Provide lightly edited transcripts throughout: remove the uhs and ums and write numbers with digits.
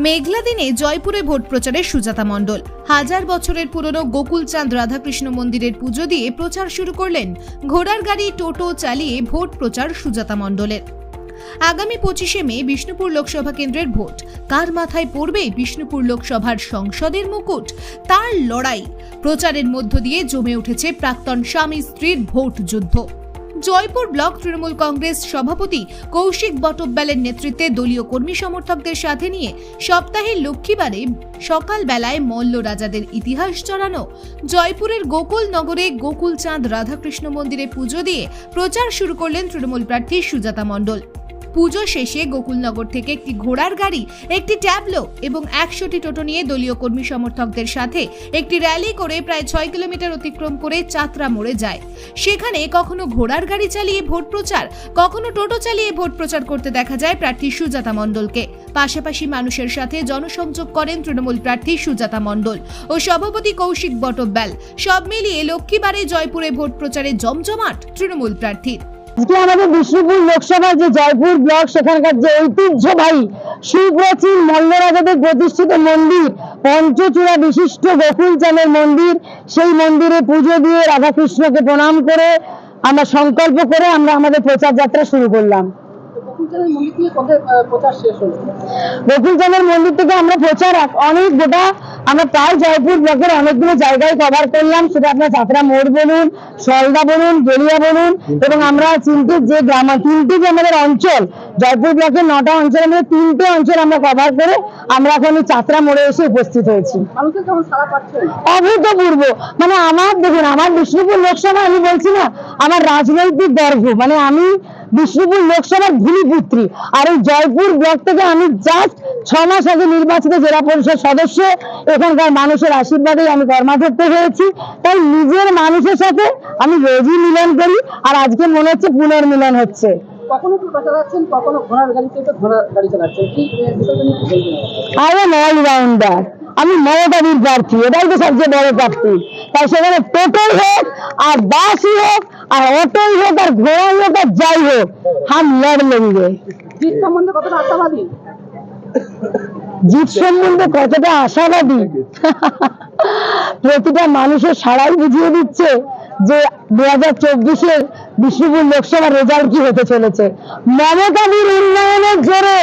মেঘলা দিনে জয়পুরে ভোট প্রচারে সুজাতা মণ্ডল। হাজার বছরের পুরনো গোকুলচাঁদ রাধাকৃষ্ণ মন্দিরের পুজো দিয়ে প্রচার শুরু করলেন। ঘোড়ার গাড়ি টোটো চালিয়ে ভোট প্রচার সুজাতা মণ্ডলের। আগামী 25শে মে বিষ্ণুপুর লোকসভা কেন্দ্রের ভোট। কার মাথায় পড়বে বিষ্ণুপুর লোকসভার সংসদের মুকুট, তার লড়াই। প্রচারের মধ্য দিয়ে জমে উঠেছে প্রাক্তন স্বামী স্ত্রীর ভোট যুদ্ধ। জয়পুর ব্লক তৃণমূল কংগ্রেস সভাপতি কৌশিক বটব্যালের নেতৃত্বে দলীয় কর্মী সমর্থকদের সাথে নিয়ে সপ্তাহের লক্ষ্মীবারে সকালবেলায় মল্ল রাজাদের ইতিহাস জানানো জয়পুরের গোকুল নগরে গোকুলচাঁদ রাধাকৃষ্ণ মন্দিরে পুজো দিয়ে প্রচার শুরু করলেন তৃণমূল প্রার্থী সুজাতা মণ্ডল। পুজো শেষে গোকুলনগর থেকে একটি ঘোড়ার গাড়ি, একটি ট্যাবলো এবং 100টি টোটো নিয়ে দলীয় কর্মী সমর্থকদের সাথে একটি র্যালি করে প্রায় 6 কিলোমিটার অতিক্রম করে চাতরা মোড়ে যায়। সেখানে কখনো ঘোড়ার গাড়ি চালিয়ে ভোট প্রচার, কখনো টোটো চালিয়ে ভোট প্রচার করতে দেখা যায় প্রার্থী সুজাতা মণ্ডলকে। পাশাপাশি মানুষের সাথে জনসংযোগ করেন তৃণমূল প্রার্থী সুজাতা মণ্ডল ও সভাপতি কৌশিক বটব্যাল। সব মিলিয়ে লক্ষ্মীবারে জয়পুরে ভোট প্রচারে জমজমাট তৃণমূল প্রার্থীর। আজকে আমাদের বিষ্ণুপুর লোকসভার যে জয়পুর ব্লক, সেখানকার যে ঐতিহ্যবাহী সুপ্রাচীন মল্লরাজাদের প্রতিষ্ঠিত মন্দির, পঞ্চচূড়া বিশিষ্ট গোকুলচাঁদের মন্দির, সেই মন্দিরে পুজো দিয়ে রাধাকৃষ্ণকে প্রণাম করে আমরা সংকল্প করে আমরা আমাদের প্রচার যাত্রা শুরু করলাম। গোকুলচাঁদের মন্দির থেকে আমরা প্রচার অনেক আমরা প্রায় জয়পুর ব্লকের অনেকগুলো জায়গায় কভার করলাম। সেটা আপনার চাতরা মোড় বলুন, সলদা বলুন, গেলিয়া বলুন, এবং আমরা তিনটে যে আমাদের অঞ্চল, জয়পুর ব্লকের 9টা অঞ্চল, আমাদের 3টে অঞ্চল আমরা কভার করে আমরা এখন চাতরা মোড়ে এসে উপস্থিত হয়েছি। অভূতপূর্ব, মানে আমার বিষ্ণুপুর লোকসভা, আমি বলছি না, আমার রাজনৈতিক গর্ব, মানে আমি বিষ্ণুপুর লোকসভার ভূমিপুত্রী। আর এই জয়পুর ব্লক থেকে আমি জাস্ট 6 মাস আগে নির্বাচিত জেলা পরিষদ সদস্য। এখানকার মানুষের আশীর্বাদেই আমি কর্মাধ্যক্ষ হয়েছি। তাই নিজের মানুষের সাথে আমি রোজই মিলন করি, আর আজকে মনে হচ্ছে পুনর্মিলন হচ্ছে। কখনো টোটো চালাচ্ছেন, কখনো ঘোড়ার গাড়ি চালাচ্ছেন, কি আরে অলরাউন্ডার, আমি মমতাদির প্রার্থী, এটাই তো সবচেয়ে বড় প্রার্থী। তাই সেখানে টোটোই হোক, আর বাসই হোক, আর অটোই হোক, আর ঘোড়াই হোক, আর যাই হোক, হাম লড় লেঙ্গে। জিত সম্বন্ধে কতটা আশাবাদী? জিত সম্বন্ধে কতটা আশাবাদী প্রতিটা মানুষের সারাই বুঝিয়ে দিচ্ছে যে 2024-এর বিষ্ণুপুর লোকসভার রেজাল্ট কি হতে চলেছে। মমতাদির উন্নয়নের জোরে,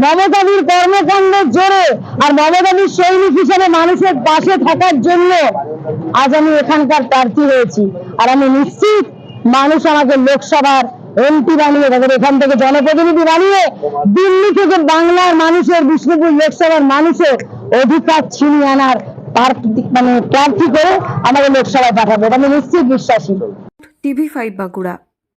মমতাদির কর্মকাণ্ডের জোরে, আর মমতাদির সৈনিক হিসেবে মানুষের পাশে থাকার জন্য আজ আমি এখানকার প্রার্থী হয়েছি। আর আমি নিশ্চিত মানুষ আমাকে লোকসভার এমপি বানিয়ে, তাদের এখান থেকে জনপ্রতিনিধি বানিয়ে দিল্লি থেকে বাংলার মানুষের, বিষ্ণুপুর লোকসভার মানুষের অধিকার ছিনিয়ে আনার প্রার্থী করে আমাদের লোকসভায় পাঠাবো, আমি নিশ্চিত বিশ্বাসী। TV5 বাঁকুড়া।